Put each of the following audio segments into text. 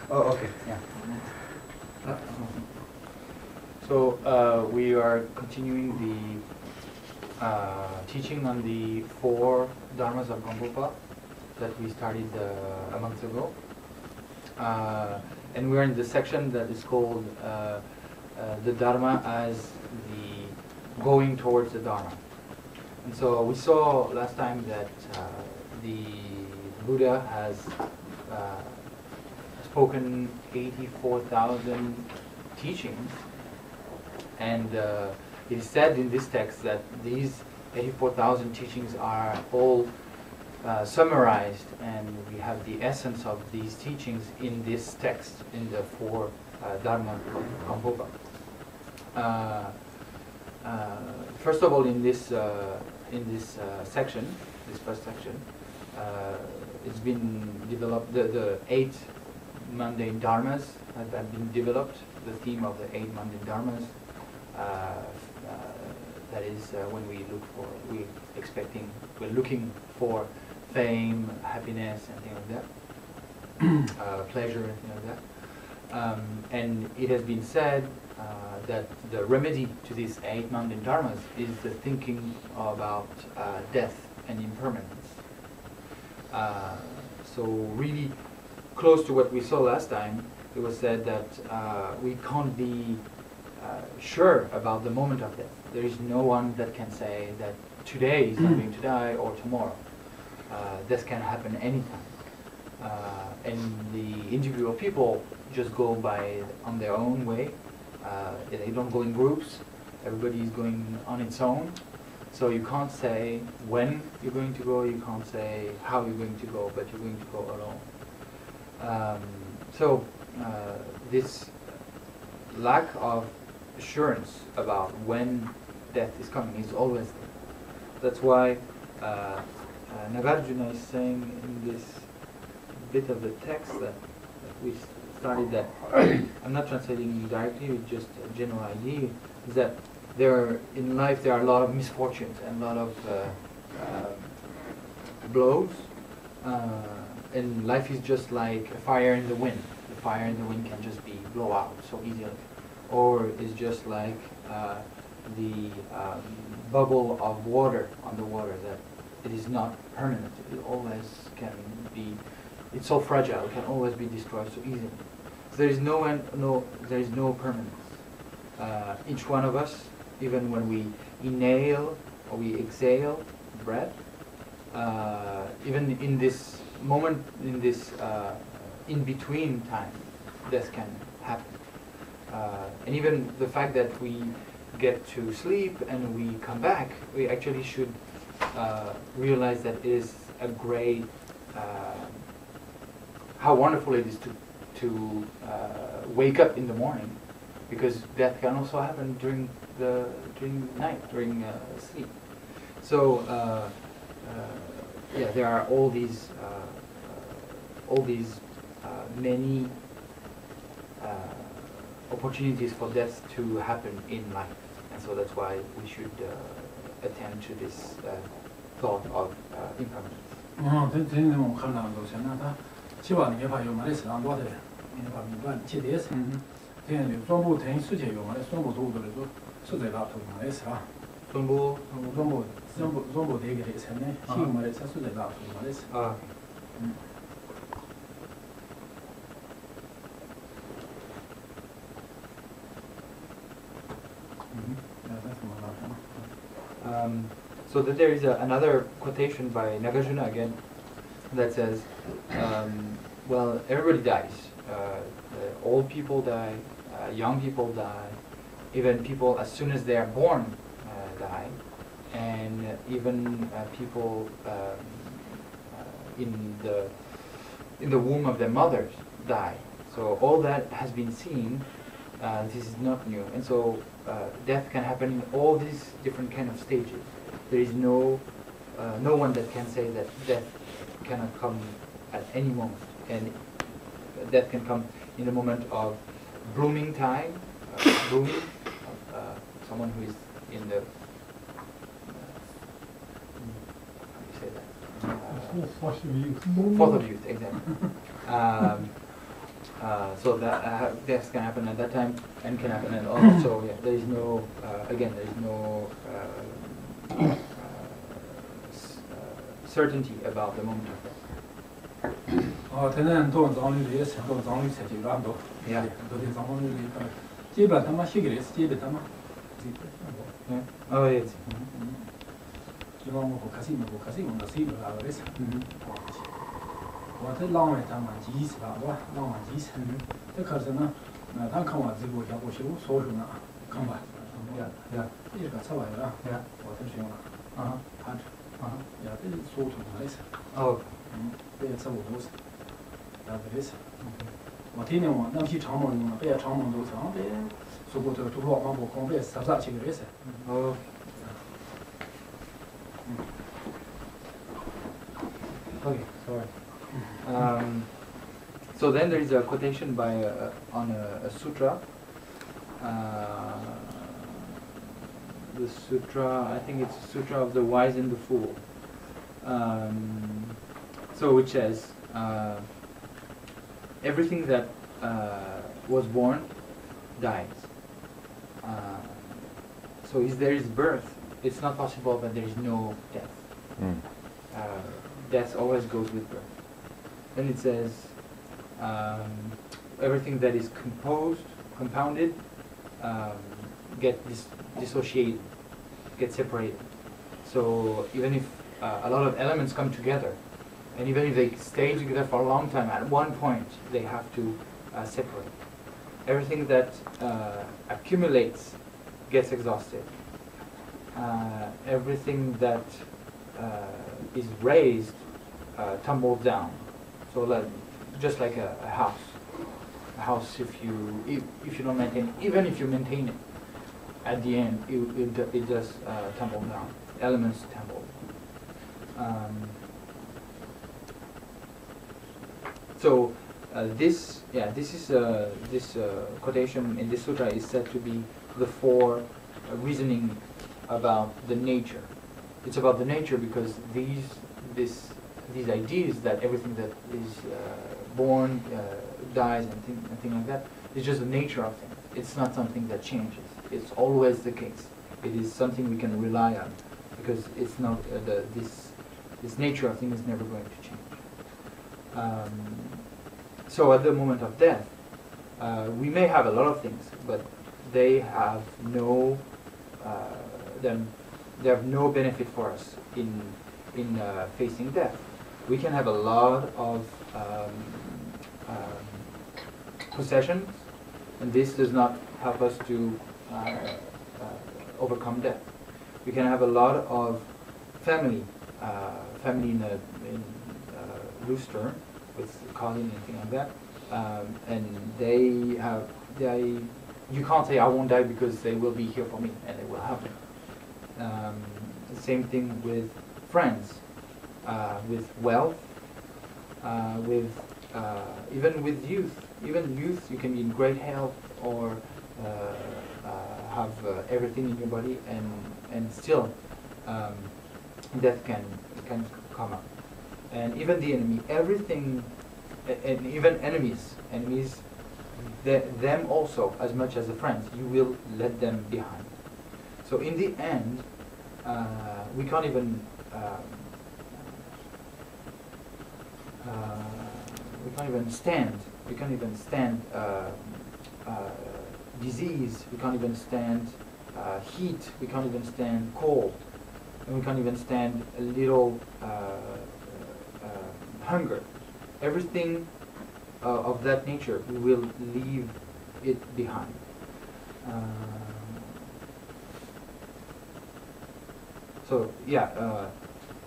Oh, okay, yeah. So we are continuing the teaching on the 4 dharmas of Gampopa that we started a month ago. And we're in the section that is called the Dharma as the going towards the Dharma. And so we saw last time that the Buddha has spoken 84,000 teachings, and it is said in this text that these 84,000 teachings are all summarized, and we have the essence of these teachings in this text, in the 4 Dharma of Gampopa. First of all, in this section, this first section, it's been developed. The 8 mundane dharmas have been developed. The theme of the 8 mundane dharmas. That is when we look for, we're looking for fame, happiness, and things like that, pleasure, and things like that. And it has been said that the remedy to these 8 mundane dharmas is the thinking about death and impermanence. So really close to what we saw last time, it was said that we can't be sure about the moment of death. There is no one that can say that today is not going to die or tomorrow. Death can happen anytime. And the individual people just go on their own way. They don't go in groups. Everybody is going on its own. So you can't say when you're going to go, you can't say how you're going to go, but you're going to go alone. So this lack of assurance about when death is coming is always there. That's why Nagarjuna is saying in this bit of the text that we started, that I'm not translating directly, it's just a general idea, is that in life there are a lot of misfortunes and a lot of blows, and life is just like a fire in the wind. The fire in the wind can just be blow out so easily, or it's just like the bubble of water on the water, that it is not permanent. It always can be. It's so fragile. It can always be destroyed so easily. So there is there is no permanence. Each one of us, even when we inhale or we exhale breath, even in this moment, in this in-between time, death can happen. And even the fact that we get to sleep and we come back, we actually should realize that it is a great, how wonderful it is to wake up in the morning, because death can also happen during night, during sleep. So yeah, there are all these many opportunities for death to happen in life, and so that's why we should attend to this thought of impermanence. So that there is another quotation by Nagarjuna again that says, well, everybody dies. Old people die, young people die, even people as soon as they are born die, and even people in the womb of their mothers die. So all that has been seen. This is not new, and so death can happen in all these different kind of stages. There is no one that can say that death cannot come at any moment, and death can come in the moment of blooming time, blooming, someone who is in the how do you say that? Flush of youth. Fourth of youth, exactly. So that death can happen at that time and can happen at all. So yeah, there is no again, there is no certainty about the moment of death. 哦，现在到藏里也是，到藏里才去干多。Yeah. 到这藏里头，基本他妈写个历史，基本他妈。Yeah. Oh yes. 基本我不可信，不可信，我那谁不拉个历史。我这浪漫他妈几十了，对吧？浪漫几十。这可是呢，那他看我这个要不修，所以说呢，看吧。Yeah. Yeah. 这个车来了。Yeah. 我这是用了。啊。看着。啊。也这是所图的历史。Oh. 这也车我都是。也这历史。我天天我那些长毛用了，别长毛都长，别说过这个都老往不光别啥啥去个历史。Oh. Okay, sorry. So then there is a quotation by on a sutra. The sutra, I think it's the Sutra of the Wise and the Fool. So which says, everything that was born dies. So if there is birth, it's not possible that there is no death. Death always goes with birth. Then it says, everything that is compounded, get dissociated, get separated. So even if a lot of elements come together, and even if they stay together for a long time, at one point they have to separate. Everything that accumulates gets exhausted. Everything that is raised tumbles down. So like, just like a house. A house, if you don't maintain it, even if you maintain it, at the end it just tumbles down. Elements tumble. So this quotation in this sutra is said to be the four reasoning about the nature. It's about the nature because these ideas that everything that is born dies and things like that is just the nature of things. It's not something that changes. It's always the case. It is something we can rely on because it's not this nature of things is never going to change. So at the moment of death, we may have a lot of things, but they have no they have no benefit for us in facing death. We can have a lot of possessions, and this does not help us to overcome death. We can have a lot of family in loose term, with calling and things like that, and you can't say I won't die because they will be here for me and it will happen. The same thing with friends, with wealth, with even with youth. Even youth, you can be in great health or have everything in your body, and still death can come up. And even the enemy, everything, and even enemies, them also, as much as the friends, you will let them behind. So in the end, we can't even stand. We can't even stand disease. We can't even stand heat. We can't even stand cold. and we can't even stand a little hunger. Everything of that nature, we will leave it behind. So yeah,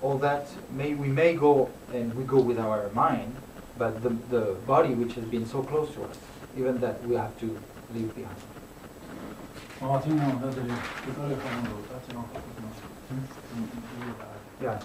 all that we may go and we go with our mind, but the body which has been so close to us, even that we have to leave behind. Yeah,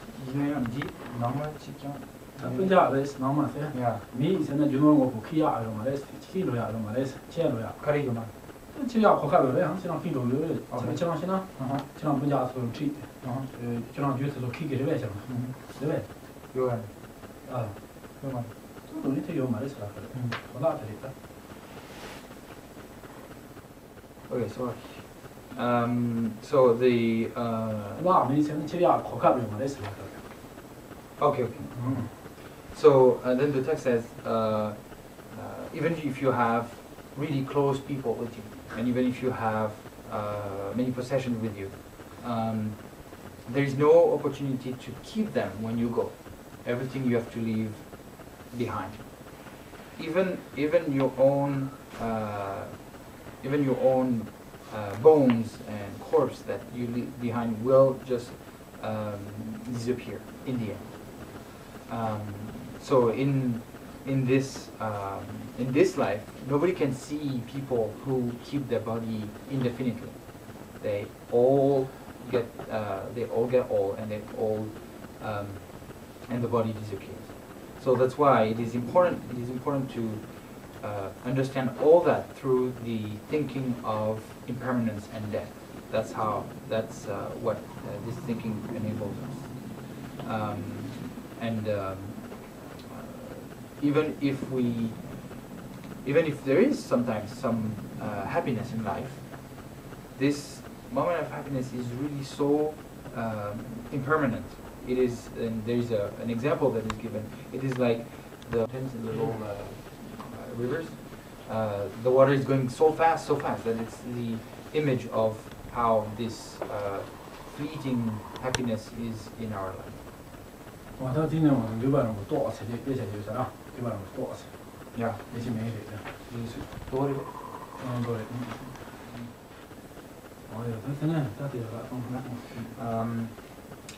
okay, so so the okay. So then the text says, even if you have really close people with you, and even if you have many possessions with you, there is no opportunity to keep them when you go. Everything you have to leave behind. Even your own bones and corpse that you leave behind will just disappear in the end. So in this life, nobody can see people who keep their body indefinitely. They all get old, and and the body disappears. So that's why it is important. It is important to understand all that through the thinking of impermanence and death. That's what this thinking enables us. Even if there is sometimes some happiness in life, this moment of happiness is really so impermanent. It is, and there is an example that is given. It is like the little rivers. The water is going so fast that it's the image of how this fleeting happiness is in our life. Yeah.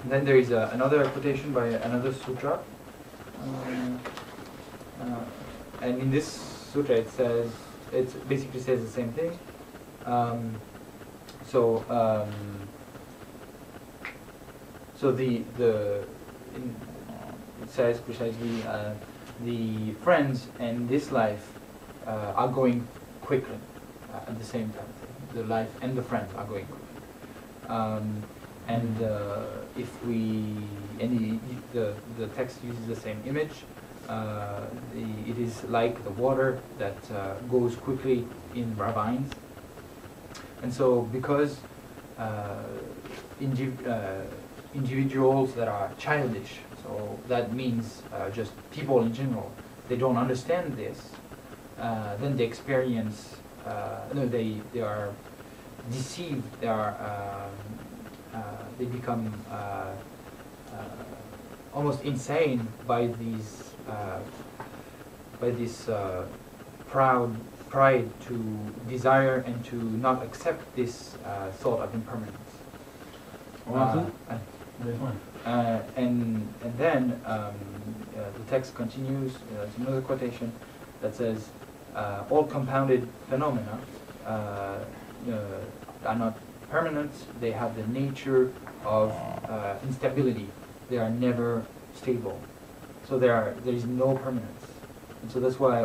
Then there is another quotation by another sutra, and in this sutra it basically says the same thing. It says precisely the friends in this life are going quickly at the same time. The life and the friends are going quickly. The text uses the same image. It is like the water that goes quickly in ravines. And so because individuals that are childish, so that means just people in general, they don't understand this, then they experience, they are deceived, they become almost insane by this pride to desire and to not accept this thought of impermanence. And then the text continues. There's another quotation that says, all compounded phenomena are not permanent. They have the nature of instability. They are never stable. So there is no permanence. And so that's why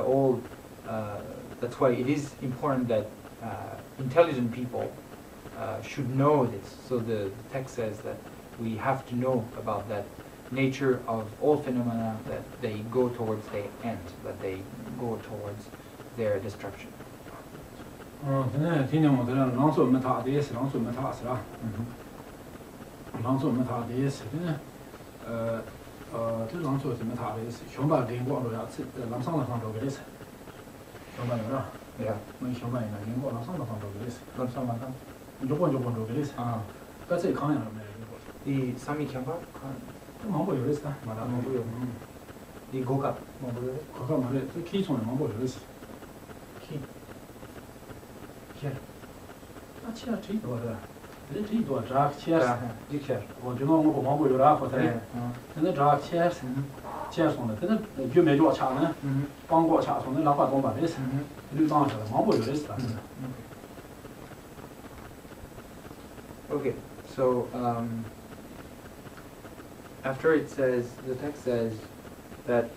it is important that intelligent people should know this. So the text says that we have to know about that nature of all phenomena, that they go towards their end, that they go towards their destruction. 이 삼이 경과 망보 요리스다. 맞아. 망보요. 이 고갑 망보요. 그거 말해. 그 기존의 망보 요리스. 키. 아, 치아 치 도다. 그 치 도 자 치아. 이케. 我觉得我不망보 요라或者근데 자 치아 치아 손的，근데就没做差呢。帮过差从那老话东把这是，就当时망보 요리스 다. Okay, so after it says, the text says that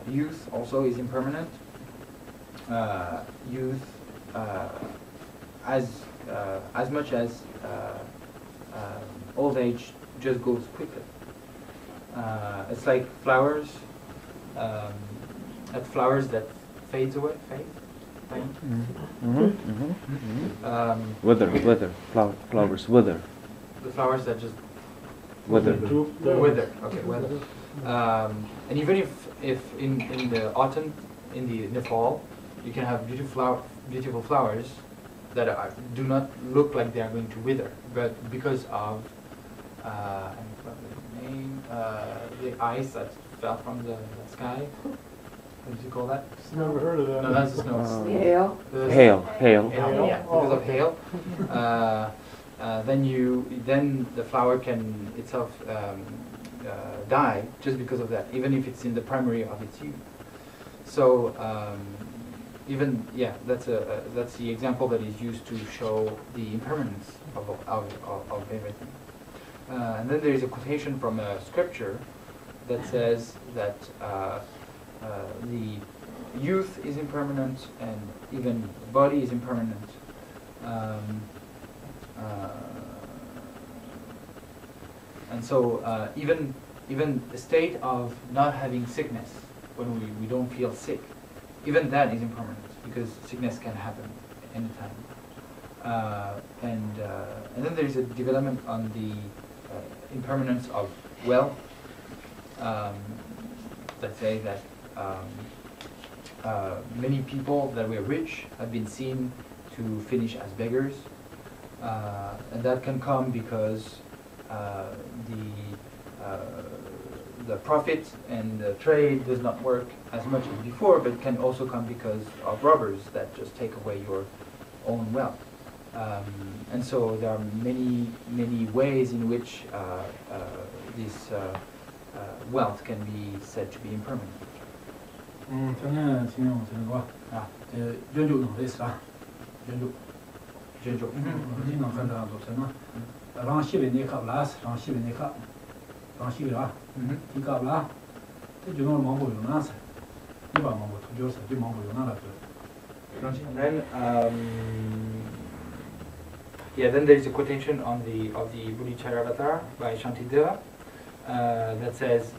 youth also is impermanent. Youth, as much as old age just goes quickly. It's like flowers, flowers that fades away, Wither, flowers wither. The flowers that just Wither. wither. Okay, wither. And even if in the autumn, in the fall, you can have beautiful flowers that do not look like they are going to wither, but because of the ice that fell from the sky. What did you call that? Never heard of that. No, that's the snow. Hail. Hail. Yeah, because of hail. Then the flower can itself die just because of that, even if it's in the primary of its youth. So that's the example that is used to show the impermanence of everything. And then there is a quotation from a scripture that says that the youth is impermanent and even body is impermanent. And so even the state of not having sickness, when we don't feel sick, even that is impermanent because sickness can happen anytime. And then there is a development on the impermanence of wealth. Let's say that many people that were rich have been seen to finish as beggars, and that can come because the profit and the trade does not work as much as before, but can also come because of robbers that just take away your own wealth. And so there are many ways in which this wealth can be said to be impermanent. 저는 지금 저거 연주 있어. 연주. 우리는 한다 도서나. 랑시베니카 라스 랑시베니카. 랑시베라. 이카라. 그 주는 망보 요나스. 이바 망보 투조서 이 망보 요나라. And then then there is a quotation of the Bodhicharyavatara by Shantideva that says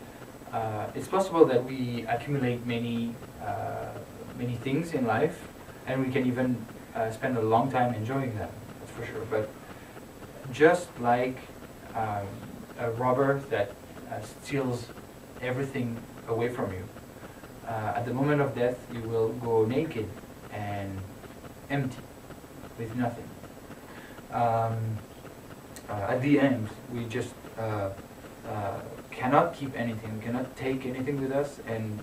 it's possible that we accumulate many things in life, and we can even spend a long time enjoying them. That's for sure. But just like a robber that steals everything away from you, at the moment of death you will go naked and empty, with nothing. At the end, we just cannot keep anything, we cannot take anything with us, and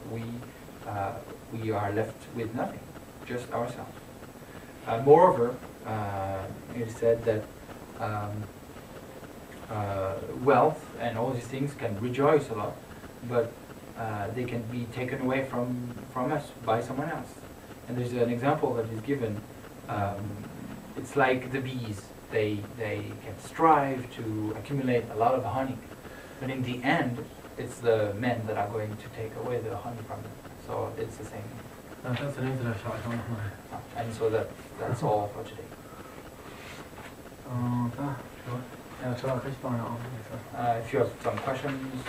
we are left with nothing, just ourselves. Moreover, it is said that wealth and all these things can rejoice a lot, but they can be taken away from us by someone else. And there's an example that is given. It's like the bees. They can strive to accumulate a lot of honey, but in the end, it's the men that are going to take away the honey from them. So it's the same. And so that's all for today. If you have some questions,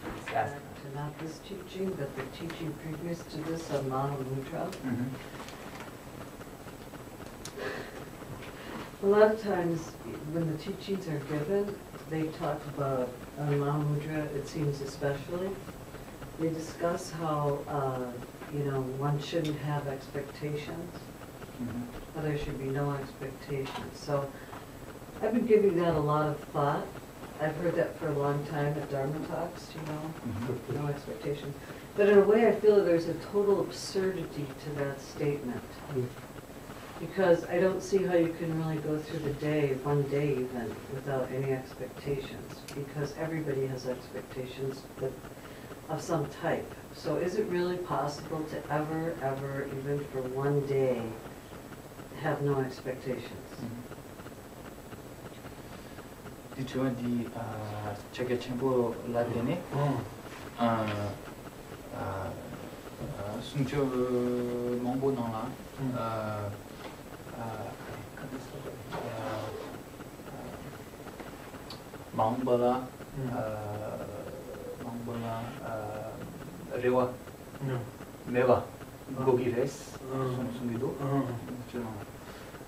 please ask. Not this teaching, but the teaching previous to this on Mahamudra. A lot of times when the teachings are given, they talk about, on Mahamudra, it seems especially, they discuss how, one shouldn't have expectations, how there should be no expectations. So I've been giving that a lot of thought. I've heard that for a long time at Dharma talks, you know, no expectations. But in a way, I feel there's a total absurdity to that statement. Because I don't see how you can really go through the day, one day even, without any expectations. Because everybody has expectations of some type. So is it really possible to ever, even for one day, have no expectations? Di cuma di jaga cempo ladene, sungjo mongbo nong la, mongbola, rewa, mewa, gogi res, sungido,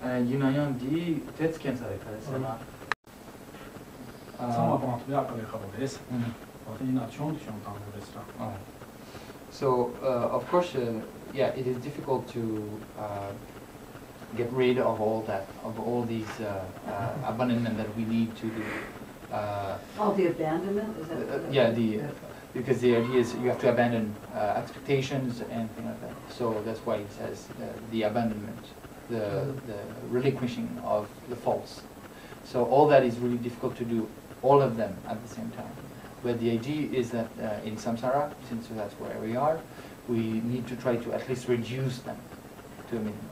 yunayang di tets kensare karesena. So, of course, yeah, it is difficult to get rid of all that, of all these abandonment that we need to do. All the abandonment? Is that yeah, because the idea is you have to abandon expectations and things like that. So that's why it says the abandonment, the relinquishing of the false. So all that is really difficult to do, all of them at the same time. But the idea is that in samsara, since that's where we are, we need to try to at least reduce them to a minimum.